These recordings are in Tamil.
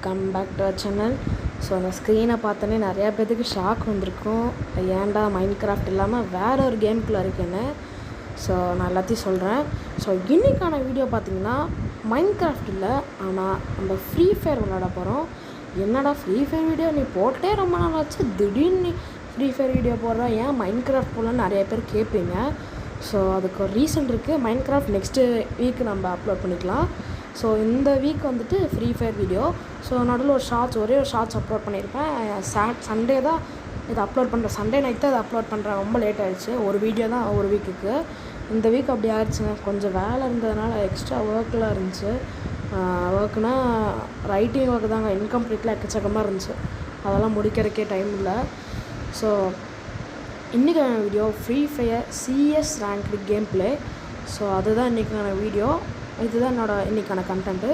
Welcome back to our channel. So அந்த ஸ்க்ரீனை பார்த்தோன்னே நிறையா பேர்த்துக்கு ஷாக் வந்திருக்கும். ஏன்டா மைண்ட் கிராஃப்ட் இல்லாமல் வேறு ஒரு கேமுக்குள்ளே இருக்குன்னு. ஸோ நான் எல்லாத்தையும் சொல்கிறேன். ஸோ இன்றைக்கான வீடியோ பார்த்திங்கன்னா மைண்ட் கிராஃப்ட் இல்லை, ஆனால் நம்ம ஃப்ரீ ஃபயர் விளையாட போகிறோம். என்னடா ஃப்ரீ ஃபயர் வீடியோ நீ போட்டே ரொம்ப நாள் ஆச்சு, திடீர்னு நீ ஃப்ரீ ஃபயர் வீடியோ போடுற, ஏன் மைண்ட் கிராஃப்ட் போடலன்னு நிறைய பேர் கேட்பீங்க. ஸோ அதுக்கு ஒரு ரீசன் இருக்குது. மைண்ட் கிராஃப்ட் நெக்ஸ்ட்டு வீக் நம்ம அப்லோட் பண்ணிக்கலாம். ஸோ இந்த வீக் வந்துட்டு ஃப்ரீ ஃபயர் வீடியோ. ஸோ நடுவில் ஒரே ஒரு ஷார்ட்ஸ் அப்லோட் பண்ணியிருப்பேன். சண்டே தான் இதை அப்லோட் பண்ணுறேன். சண்டே நைட் தான் இதை அப்லோட் பண்ணுறேன். ரொம்ப லேட் ஆகிடுச்சு. ஒரு வீடியோ தான் ஒரு வீக்குக்கு. இந்த வீக் அப்படி ஆயிடுச்சுங்க. கொஞ்சம் வேலை இருந்ததுனால எக்ஸ்ட்ரா ஒர்க்கெலாம் இருந்துச்சு. ஒர்க்குனா ரைட்டிங் ஒர்க்கு தாங்க, இன்கம்ப்ளீட்டில் எக்கச்சக்கமாக இருந்துச்சு. அதெல்லாம் முடிக்கிறதுக்கே டைம் இல்லை. ஸோ இன்றைக்கான video free fire CS ranked game play. So அதுதான் இன்றைக்கான வீடியோ. இதுதான் என்னோடய இன்றைக்கான கண்டென்ட்டு.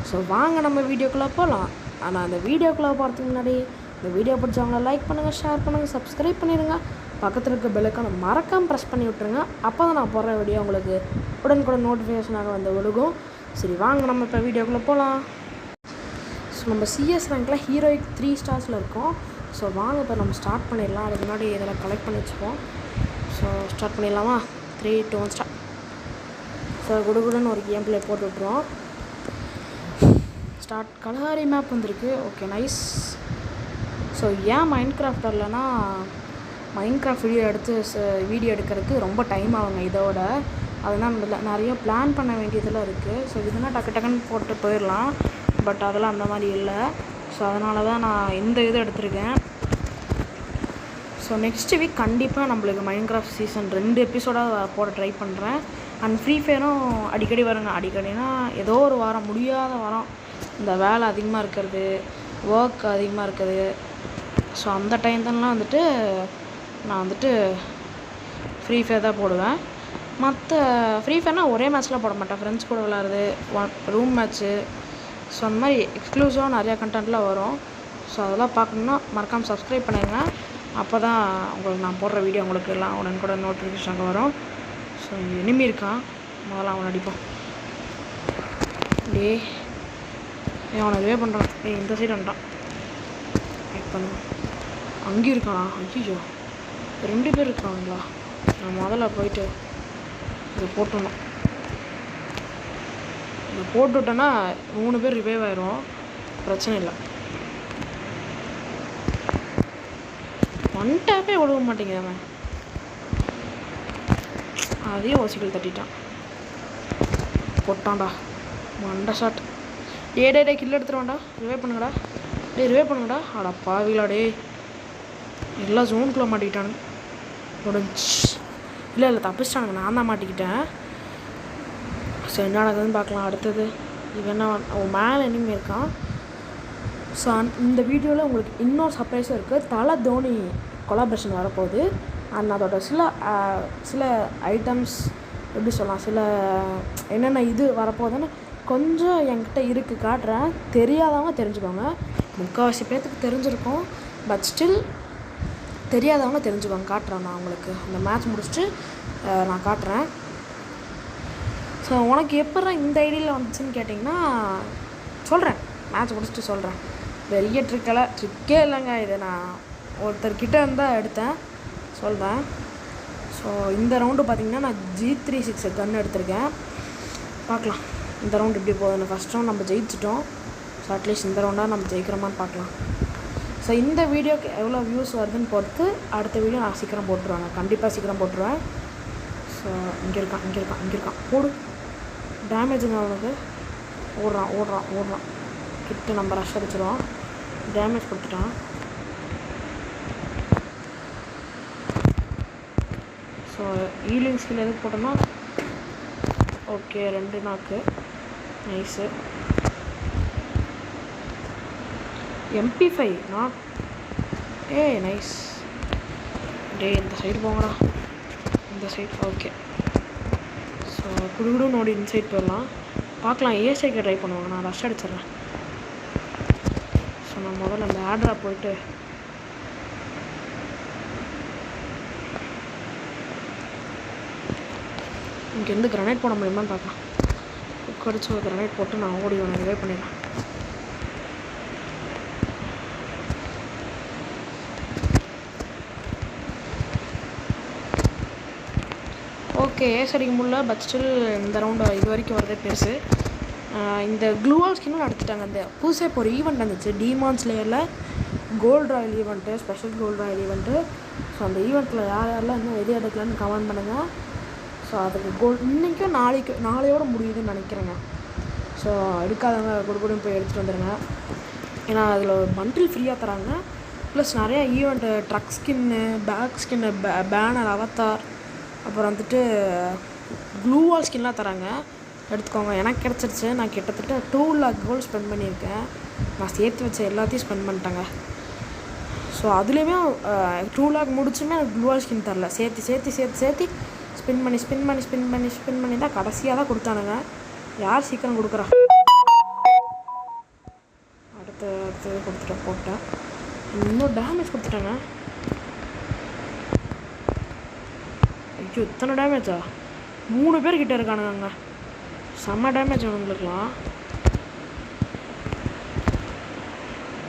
ஸோ வாங்க நம்ம வீடியோக்குள்ளே போகலாம். ஆனால் அந்த வீடியோக்குள்ளே போகிறதுக்கு முன்னாடி இந்த வீடியோ பிடிச்சவங்கள லைக் பண்ணுங்கள், ஷேர் பண்ணுங்கள், சப்ஸ்கிரைப் பண்ணிடுங்க. பக்கத்தில் இருக்க பெல்லைக்கான மறக்காமல் ப்ரெஸ் பண்ணி விட்டுருங்க. அப்போ தான் நான் போடுற வீடியோ உங்களுக்கு உடனுக்குடன் நோட்டிஃபிகேஷனாக வந்து விழுகும். சரி வாங்க நம்ம இப்போ வீடியோக்குள்ளே போகலாம். ஸோ நம்ம சிஎஸ் ரேங்கில் ஹீரோயிக் 3 ஸ்டார்ஸில் இருக்கோம். ஸோ வாங்க இப்போ நம்ம ஸ்டார்ட் பண்ணிடலாம். அதுக்கு முன்னாடி இதெல்லாம் கலெக்ட் பண்ணி வச்சுப்போம். ஸோ ஸ்டார்ட் பண்ணிடலாமா? 3, 2, 1 ஸ்டார்ட். ஸோ குடுகுடுன்னு ஒரு கேம் ப்ளே போட்டு விட்ருவோம். ஸ்டார்ட். கலஹாரி மேப் வந்திருக்கு. Okay, nice. ஸோ ஏன் மைண்ட் கிராஃப்ட் இல்லைன்னா மைண்ட் கிராஃப்ட் வீடியோ எடுக்கிறதுக்கு ரொம்ப டைம் ஆகுங்க இதோட. அதனால் நம்ம நிறைய பிளான் பண்ண வேண்டியதெல்லாம் இருக்குது. ஸோ இதுனா டக்குன்னு போட்டு போயிடலாம். பட் அதெல்லாம் அந்த மாதிரி இல்லை. ஸோ அதனால தான் நான் இந்த இது எடுத்திருக்கேன். ஸோ நெக்ஸ்ட் வீக் கண்டிப்பாக நம்மளுக்கு மைண்ட் கிராஃப்ட் சீசன் 2 எபிசோடாக போட ட்ரை பண்ணுறேன். அண்ட் ஃப்ரீ ஃபயரும் அடிக்கடி வருங்க. அடிக்கடினா ஏதோ ஒரு வாரம், முடியாத வாரம் இந்த வேலை அதிகமாக இருக்கிறது, ஒர்க் அதிகமாக இருக்குது. ஸோ அந்த டைம்லாம் வந்துட்டு நான் வந்துட்டு ஃப்ரீ ஃபயர் தான் போடுவேன். மற்ற ஃப்ரீ ஃபயர்னால் ஒரே மேட்ச்லாம் போட மாட்டேன். ஃப்ரெண்ட்ஸ் கூட விளாட்றது, ரூம் மேட்ச்சு, ஸோ அந்த மாதிரி எக்ஸ்க்ளூசிவாக நிறையா கண்டென்ட்லாம் வரும். ஸோ அதெல்லாம் பார்க்கணுன்னா மறக்காமல் சப்ஸ்கிரைப் பண்ணிடுங்க. அப்போ தான் உங்களுக்கு நான் போடுற வீடியோ உங்களுக்கு எல்லாம் உடனே நோட்டிஃபிகேஷன் அங்கே வரும். ஸோ எனிமி இருக்கான், முதல்ல அவனை அடிப்போம். அவனை ரிவே பண்ணுறான். இந்த சைடு வந்துட்டான். வெயிட் பண்ணுவேன். அங்கேயும் இருக்கானா? ஐயோ, 2 பேர் இருக்காங்களா? நான் முதல்ல போயிட்டு இதை போட்டுடணும். இதை போட்டுவிட்டேன்னா 3 பேர் ரிவைவ் ஆயிரும். பிரச்சனை இல்லை. ஒன் டேப்பே ஒழுக மாட்டேங்குது அவன். அதையும் ஓசிக்கல் தட்டிட்டான். போட்டான்டா மண்டை ஷாட். டே கில் எடுத்துருவான்டா. ரிவைவ் பண்ணுங்கடா. ரிவைவ் பண்ணுங்கடா. அடா பாவிகளா டே. எல்லா ஜோனுக்குள்ளே மாட்டிக்கிட்டானுங்க. முடிஞ்சு. இல்லை தப்பிச்சிட்டானுங்க. நான் தான் மாட்டிக்கிட்டேன். ஸோ என்ன நடக்குதுன்னு பார்க்கலாம். அடுத்தது இவன் என்ன, அவன் மேலே எனிமி இருக்கான். ஸோ இந்த வீடியோவில் உங்களுக்கு இன்னொரு சர்ப்ரைஸும் இருக்குது. தலை தோனி கொலாபரேஷன் வரப்போகுது. அண்ட் அதோட சில ஐட்டம்ஸ் எப்படி சொல்லலாம், சில என்னென்ன இது வரப்போகுதுன்னு கொஞ்சம் என்கிட்ட இருக்குது, காட்டுறேன். தெரியாதவங்க தெரிஞ்சுக்கோங்க. முக்கால்வாசி பேர்த்துக்கு தெரிஞ்சிருக்கும். பட் ஸ்டில் தெரியாதவங்க தெரிஞ்சுக்கோங்க. காட்டுறேன் நான் உங்களுக்கு. இந்த மேட்ச் முடிச்சுட்டு நான் காட்டுறேன். ஸோ உனக்கு எப்போ இந்த ஐடியில் வந்துச்சுன்னு கேட்டிங்கன்னா சொல்கிறேன். மேட்ச் முடிச்சுட்டு சொல்கிறேன். பெரிய ட்ரிக்கே இல்லைங்க. இதை நான் ஒருத்தர்கிட்ட இருந்தால் எடுத்தேன், சொல்கிறேன். ஸோ இந்த ரவுண்டு பார்த்திங்கன்னா நான் G36 கன் எடுத்திருக்கேன். பார்க்கலாம் இந்த ரவுண்டு எப்படி போகுதுன்னு. ஃபஸ்ட் ரவுண்ட் நம்ம ஜெயிச்சிட்டோம். ஸோ அட்லீஸ்ட் இந்த ரவுண்டாக நம்ம ஜெயிக்கிறோமான்னு பார்க்கலாம். ஸோ இந்த வீடியோக்கு எவ்வளோ வியூஸ் வருதுன்னு பொறுத்து அடுத்த வீடியோ நான் சீக்கிரம் போட்டுருவாங்க. கண்டிப்பாக சீக்கிரம் போட்டுருவேன். ஸோ இங்கே இருக்கான். போடு. டேமேஜுங்க அவனுக்கு. ஓடுறான். கிட்ட நம்ம ரஷ் அடிச்சிடுவோம். டேமேஜ் கொடுத்துட்டான். ஸோ ஹீலிங் ஸ்கில் எதுக்கு போட்டோம்னா, ஓகே 2 நாக்கு. நைஸு. MP5 not. நைஸ். இந்த சைடு போங்கடா. இந்த சைடு. ஓகே. ஸோ குடுகுடுன்னு ஓடி இன்சைட் போயிடலாம். பார்க்கலாம். ஏசைக்கு ட்ரை பண்ணுவாங்க. நான் ரஷ் அடிச்சிட்றேன். ஸோ நான் முதல்ல அந்த ஆட்ரா போயிட்டு இங்கேருந்து கிரனைட் போட முடியுமான்னு பார்க்கலாம். குக் அடிச்சு ஒரு கிரனைட் போட்டு நான் ஓடி ரிவைவ் பண்ணிடலாம். ஓகே ஏஸ் அடிக்க முடியல, பட் ஸ்டில் இந்த ரவுண்டு இது வரைக்கும் வரதே பெருசு. இந்த க்ளூவால் ஸ்கின்னும் எடுத்துட்டாங்க. அந்த புதுசாக இப்போ ஒரு ஈவெண்ட் வந்துச்சு டீமான்ஸ் லேயரில், gold royal event, special gold royal event. So அந்த ஈவெண்ட்டில் யாரெல்லாம் இன்னும் எது எடுக்கலான்னு கமெண்ட் பண்ணுங்கள். ஸோ அதுக்கு இன்றைக்கும் நாளையோட முடியுதுன்னு நினைக்கிறேங்க. ஸோ எடுக்காதவங்க கொடுக்கூடும் போய் எடுத்துகிட்டு வந்துடுங்க. ஏன்னா அதில் ஒரு பண்டில் ஃப்ரீயாக தராங்க. ப்ளஸ் நிறையா event, truck skin, bag skin, banner, avatar, அப்புறம் வந்துட்டு க்ளூவால் ஸ்கின்லாம் தராங்க. எடுத்துக்கோங்க. எனக்கு கிடச்சிருச்சு. நான் கிட்டத்தட்ட 2 lakh கோல்டு ஸ்பெண்ட் பண்ணியிருக்கேன். நான் சேர்த்து வச்ச எல்லாத்தையும் ஸ்பெண்ட் பண்ணிட்டேங்க. ஸோ அதுலேயுமே 2 lakh முடிச்சுமே எனக்கு க்ளூவால் ஸ்கின் தரல. சேர்த்து ஸ்பின் பண்ணி தான் கடைசியாக தான் கொடுத்தானுங்க. யார் சீக்கிரம் கொடுக்குறா? அடுத்தது போட்டேன். இன்னும் டேமேஜ் கொடுத்துட்டாங்க. ஐயோ இத்தனை டேமேஜா? 3 பேர் கிட்டே இருக்கானுங்க. செம்ம டேமேஜ் அவங்களுக்குலாம்.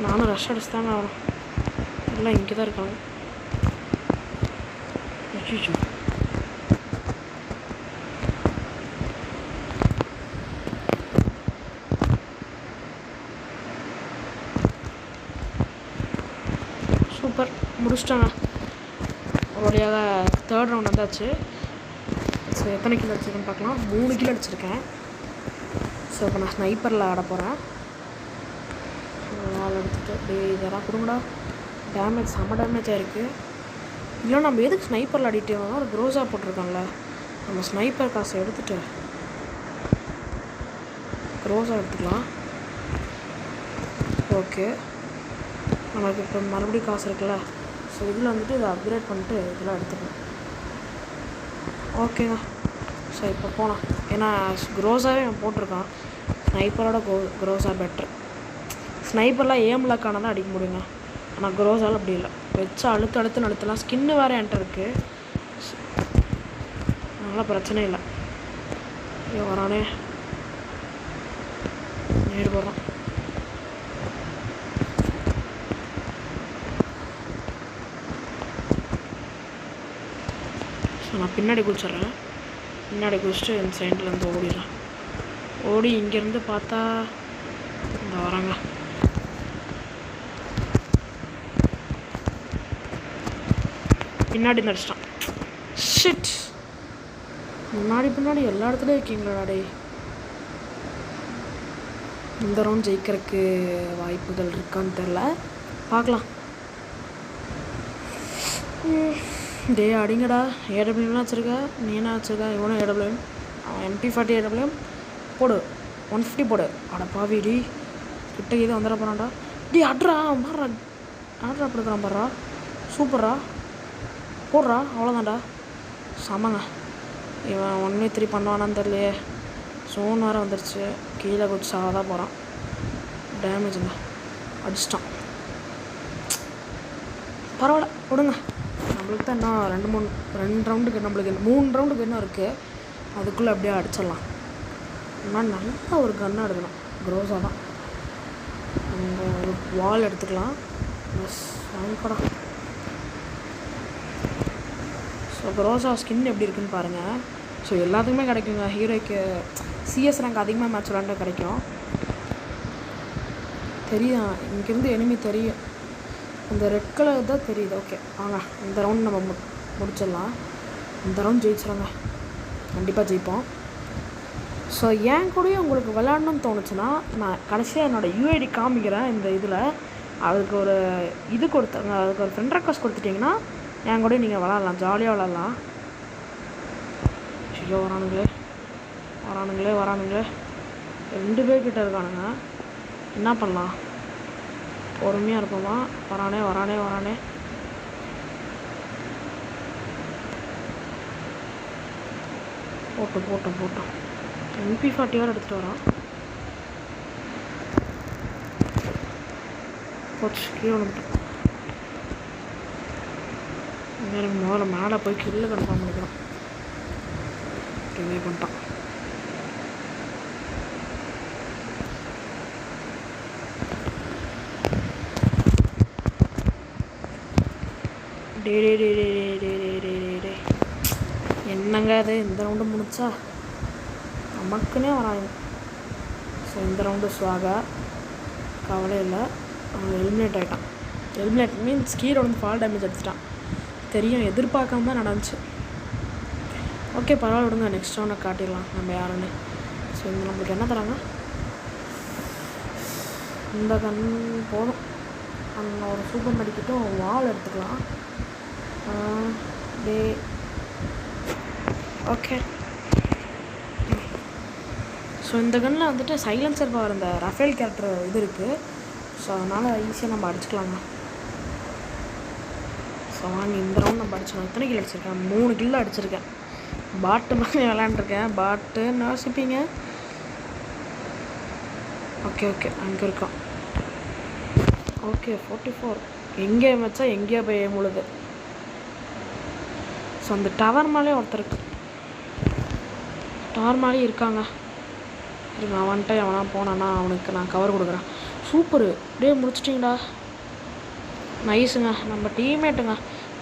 நானும் ரஷ் அடிச்சு தாங்க ஆகணும். எல்லாம் இங்கே தான் இருக்காங்க. ஐயோ சூப்பர், முடிச்சிட்டாங்க. ஒரு வழியாக 3rd ரவுண்ட் வந்தாச்சு. ஸோ எத்தனை கிலோ அடிச்சிருக்கேன்னு பார்க்கலாம். 3 கிலோ அடிச்சிருக்கேன். ஸோ இப்போ நான் ஸ்னைப்பரில் ஆட போகிறேன். ஆள் எடுத்துகிட்டு இதெல்லாம் கொடுங்கடா. டேமேஜ் செம்ம டேமேஜாக இருக்குது. இல்லை நம்ம எதுக்கு ஸ்னைப்பரில் ஆடிட்டு வந்தோம்? ஒரு க்ரோஸாக போட்டிருக்கோம்ல, நம்ம ஸ்னைப்பர் காசை எடுத்துகிட்டு க்ரோஸாக எடுத்துக்கலாம். ஓகே, நமக்கு இப்போ மறுபடியும் காசு இருக்குல்ல. ஸோ இதில் வந்துட்டு இதை அப்கிரேட் பண்ணிட்டு இதெல்லாம் எடுத்துக்கலாம். ஓகேங்க. ஸோ இப்போ போகலாம். ஏன்னா க்ரோஸாகவே அவன் போட்டிருக்கான். ஸ்னைப்பரோட க்ரோஸாக பெட்ரு. ஸ்னைப்பர்லாம் ஏம்லக்கான தான் அடிக்க முடியுங்க. ஆனால் க்ரோஸால் அப்படி இல்லை. வச்சா அழுத்தலாம். ஸ்கின்னு வேறு என்கிட்ட இருக்குது. அதனால் பிரச்சனை இல்லை. ஐயோ வரானே, நேடு போடுறான். ஸோ நான் பின்னாடி குதிச்சிட்றேன். பின்னாடி குதிச்சுட்டு இந்த சைட்லேருந்து ஓடிடுறேன். ஓடி இங்கேருந்து பார்த்தா இந்த வராங்க. பின்னாடி நடிச்சிட்டான். ஷிட், பின்னாடி எல்லா இடத்துலையும் இருக்கீங்களா டே. இந்த ரவுண்ட் ஜெயிக்கிறதுக்கு வாய்ப்புகள் இருக்கான்னு தெரில, பார்க்கலாம். டே அடிங்கடா. ஏடபிள்யூம்லாம் வச்சுருக்க, நீ என்ன வச்சுருக்க? இவனும் ஏடபிள்யூஎம், அவன் MP40 ஏடபிள்யூஎம் போடு. 150 போடு. அட பாவிடி, கிட்ட இது வந்துட போகிறான்டா. டி அட்ரா மாறா, ஆட்ரா படுக்கிறான் பாடுறா. சூப்பர்ரா, போடுறா. அவ்வளோதான்டா, சமங்க. இவன் 1v3 பண்ணுவானான்னு தெரியலையே. சோன் வேறு வந்துடுச்சு. கீழே குச்சி சாதான் போகிறான். டேமேஜுங்க, அடிச்சிட்டான். பரவாயில்ல விடுங்க. நம்மளுக்கு தான் இன்னும் 2 ரவுண்டுக்கு, நம்மளுக்கு 3 ரவுண்டுக்கு என்ன இருக்குது. அதுக்குள்ளே அப்படியே அடிச்சிடலாம். ஆனால் நல்லா ஒரு கன்னாக எடுக்கணும். க்ரோஸாக தான். அந்த ஒரு வால் எடுத்துக்கலாம். பஸ் வாங்கிக்கடா. ஸோ க்ரோஸா ஸ்கின் எப்படி இருக்குன்னு பாருங்கள். ஸோ எல்லாத்துக்குமே கிடைக்குங்க. ஹீரோய்க்கு CS ரேங்க் அதிகமாக மேட்ச் விளாண்டா கிடைக்கும். தெரியும், இங்கேருந்து எனிமி தெரியும். அந்த ரெட் கலர் தான் தெரியுது. ஓகே வாங்க, இந்த ரவுண்ட் நம்ம முடிச்சிடலாம். இந்த ரவுண்ட் ஜெயிச்சிடுங்க, கண்டிப்பாக ஜெயிப்போம். ஸோ என் கூடயும் உங்களுக்கு விளாடணும்னு தோணுச்சுன்னா நான் கடைசியாக என்னோடய UID காமிக்கிறேன். இந்த இதில் அதுக்கு ஒரு இது கொடுத்தாங்க, அதுக்கு ஒரு ஃப்ரெண்ட் ரெக்வஸ்ட் கொடுத்துட்டிங்கன்னா என் கூட நீங்கள் விளாட்லாம், ஜாலியாக விளாட்லாம். ஐயோ வரானுங்களே 2 பேர்கிட்ட இருக்கானுங்க. என்ன பண்ணலாம்? பொறுமையாக இருப்போமா? வரானே. போட்டோம். MP40 வேறு எடுத்துகிட்டு வரான். போச்சு, கீழே வந்துட்டோம். எனக்கு முதல்ல மேலே போய் கில்லு கன்ஃபார்ம் பண்ணிக்கிறோம். ரிவே பண்ணிட்டான். டே என்ன என்னங்க அது இந்த ரவுண்டு முடிச்சா நமக்குன்னே வராங்க. ஸோ இந்த ரவுண்டு ஸ்வாகா கவலை இல்லை. எலிமினேட் ஆகிட்டான். எலிமினேட் மீன்ஸ் கீழே வந்து ஃபால் டேமேஜ் அடிச்சிட்டான். தெரியும், எதிர்பார்க்காம தான் நடந்துச்சு. ஓகே பரவாயில்ல விடுங்க, நெக்ஸ்ட் ரவுண்டை காட்டிடலாம் நம்ம யாருன்னு. ஸோ இந்த நம்மளுக்கு என்ன தராங்க? இந்த கன் போதும். அந்த ஒரு சூப்பர் மெடிக்கிட்டும் வால் எடுத்துக்கலாம். Day okay. ஸோ இந்த கன்னில் வந்துட்டு சைலன்சர் பவர் இந்த ரஃபேல் கேரக்டர் இது இருக்குது. ஸோ அதனால் ஈஸியாக நம்ம அடிச்சுக்கலாங்க. ஸோ வாங்க இந்த ரவுண்ட் நம்ம அடிச்சிடலாம். எத்தனை கில் அடிச்சிருக்கேன்? 3 கில் அடிச்சிருக்கேன். பாட்டு மாதிரி விளையாண்டுருக்கேன். பாட்டுன்னு யோசிப்பீங்க. ஓகே அங்கே இருக்கோம். ஓகே 44 எங்கே வச்சா எங்கேயோ போய் முழுது. ஸோ அந்த டவர் மேலே ஒருத்தருக்கு டவர் மேலே இருக்காங்க. இருங்க அவன்கிட்ட எவனா போனான்னா அவனுக்கு நான் கவர் கொடுக்குறேன். சூப்பரு, டே முடிச்சிட்டிங்கடா. நைஸுங்க, நம்ம டீம்மேட்டுங்க.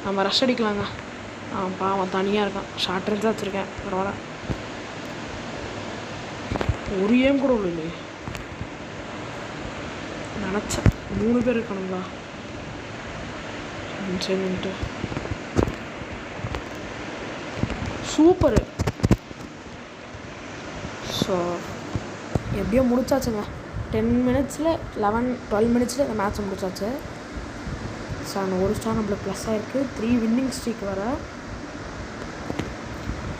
நம்ம ரஷ் அடிக்கலாங்க. அவன் தனியாக இருக்கான். ஷார்ட் ரேஞ்ச் தான் வச்சுருக்கேன். பரவாயில்ல. ஒரு ஏம் கூட இல்லையே நினச்சேன். 3 பேர் இருக்கணுங்களா? சரின்ட்டு சூப்பரு. ஸோ எப்படியோ முடிச்சாச்சுங்க. 10 மினிட்ஸில் 12 மினிட்ஸில் இந்த மேட்ச்சை முடிச்சாச்சு. ஸோ அந்த ஒரு ஸ்டார் நம்மளுக்கு ப்ளஸ் ஆகிருக்கு. 3 வின்னிங் ஸ்ட்ரீக் வர.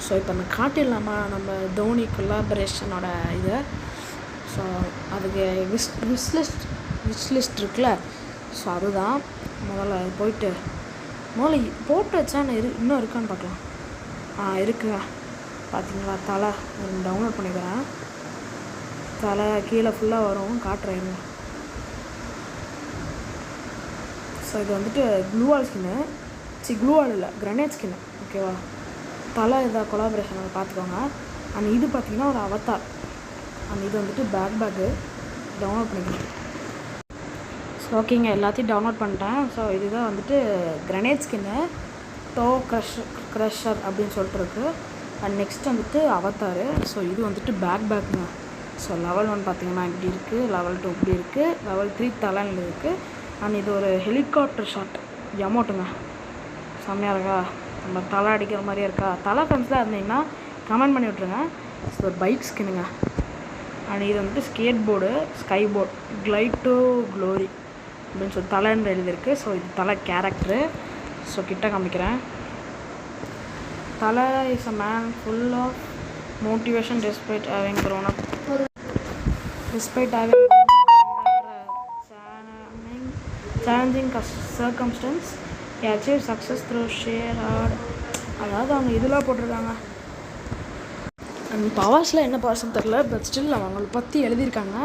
ஸோ இப்போ அந்த காட்டிடலாமா நம்ம தோனி கொலாபரேஷனோட இது. ஸோ அதுக்கு விஷ் லிஸ்ட் இருக்குல்ல. ஸோ அதுதான் முதல்ல போயிட்டு போட்டு வச்சா இன்னும் இருக்கான்னு பார்க்கலாம். இருக்குங்க பார்த்தீங்களா? தலை டவுன்லோட் பண்ணிக்கிறேன். தலை கீழே ஃபுல்லாக வரும், காட்டுறேங்க. ஸோ இது வந்துட்டு க்ளூவால் ஸ்கின்னு. க்ளூவால் இல்லை, கிரனேட் ஸ்கின்னு. ஓகேவா? தலை இதாக கொலாபரேஷன் அதை பார்த்துக்கோங்க. அண்ட் இது பார்த்திங்கன்னா ஒரு அவதார். அண்ட் இது வந்துட்டு பேக்கு டவுன்லோட் பண்ணிக்கிறேன். ஸோ ஓகேங்க, எல்லாத்தையும் டவுன்லோட் பண்ணிட்டேன். ஸோ இதுதான் வந்துட்டு கிரனேட் ஸ்கின்னு. டோ க்ரஷர் அப்படின்னு சொல்லிட்டு இருக்குது. அண்ட் நெக்ஸ்ட் வந்துட்டு அவதார். ஸோ இது வந்துட்டு பேக்குங்க. ஸோ லெவல் 1 பார்த்திங்கன்னா இப்படி இருக்குது, லெவல் 2 இப்படி இருக்குது, லெவல் 3 தலைன்னு இருக்குது. அண்ட் இது ஒரு ஹெலிகாப்டர் ஷாட் எமௌண்ட்டுங்க. செம்மையாக இருக்கா? நம்ம தலை அடிக்கிற மாதிரியே இருக்கா? தலை ஃபேன்ஸில் இருந்தீங்கன்னா கமெண்ட் பண்ணி விட்ருங்க. So bike ஸ்கின்னுங்க. அண்ட் இது வந்துட்டு skateboard, skyboard, glide to glory அப்படின்னு சொல்லி தலைன்னு எழுதியிருக்கு. ஸோ இது தலை கேரக்டரு. ஸோ கிட்ட காமிக்கிறேன். தலை is a man full of motivation despite having grown up, despite having challenging circumstance, he achieved success through sheer hard. அதாவது அவங்க இதெல்லாம் போட்டிருக்காங்க. அண்ட் பவர்ஸில் என்ன பவர்ஸ்ன்னு தெரில, பட் ஸ்டில் அவங்களை பற்றி எழுதியிருக்காங்க.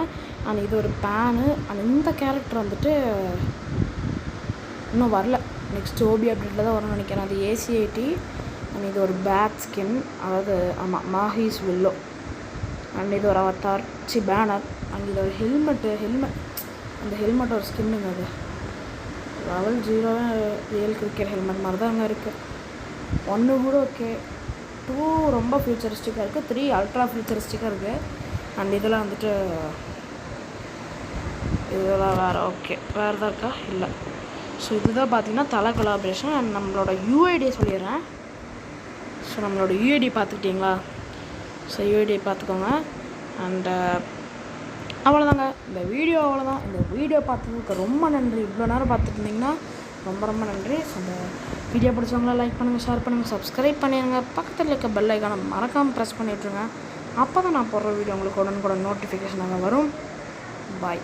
அண்ட் இது ஒரு பேனு. அண்ட் இந்த கேரக்டர் வந்துட்டு இன்னும் வரல. நெக்ஸ்ட் ஓபி அப்டேட்டில் தான் வரும்னு நினைக்கிறேன். அது AC80. அண்ட் இது ஒரு பேக் ஸ்கின், அதாவது ஆமாம் மாஹீஸ் வில்லோ. அண்ட் இது ஒரு அவதார் பேனர். அண்ட் இது ஒரு ஹெல்மெட். அந்த ஹெல்மெட் ஒரு ஸ்கின்னுங்க. அது லெவல் 0 ரியல் கிரிக்கெட் ஹெல்மெட் மாதிரி தான் அங்கே இருக்குது. 1 கூட ஓகே. 2 ரொம்ப ஃபியூச்சரிஸ்டிக்காக இருக்குது. 3 அல்ட்ரா ஃபியூச்சரிஸ்டிக்காக இருக்குது. அண்ட் இதெல்லாம் வந்துட்டு இதெல்லாம் வேறு. ஓகே வேறு தான் இருக்கா? இல்லை. ஸோ இதுதான் பார்த்திங்கன்னா தலை கொலாபரேஷன். அண்ட் நம்மளோட யூஐடியை சொல்லிடுறேன். ஸோ நம்மளோட யூஐடி பார்த்துக்கிட்டிங்களா? ஸோ யூஐடியை பார்த்துக்கோங்க. அண்டு அவ்வளோதாங்க இந்த வீடியோ. அவ்வளோதான். இந்த வீடியோ பார்த்ததுக்கு ரொம்ப நன்றி. இவ்வளோ நேரம் பார்த்துட்டு இருந்தீங்கன்னா ரொம்ப நன்றி. ஸோ இந்த வீடியோ பிடிச்சவங்களா லைக் பண்ணுங்கள், ஷேர் பண்ணுங்கள், சப்ஸ்கிரைப் பண்ணிடுங்க. பக்கத்தில் இருக்க பெல் ஐக்கானை மறக்காமல் ப்ரெஸ் பண்ணி விட்ருங்க. அப்போ தான் நான் போடுற வீடியோ உங்களுக்கு உடனுக்குடன் நோட்டிஃபிகேஷனாக வரும். பாய்.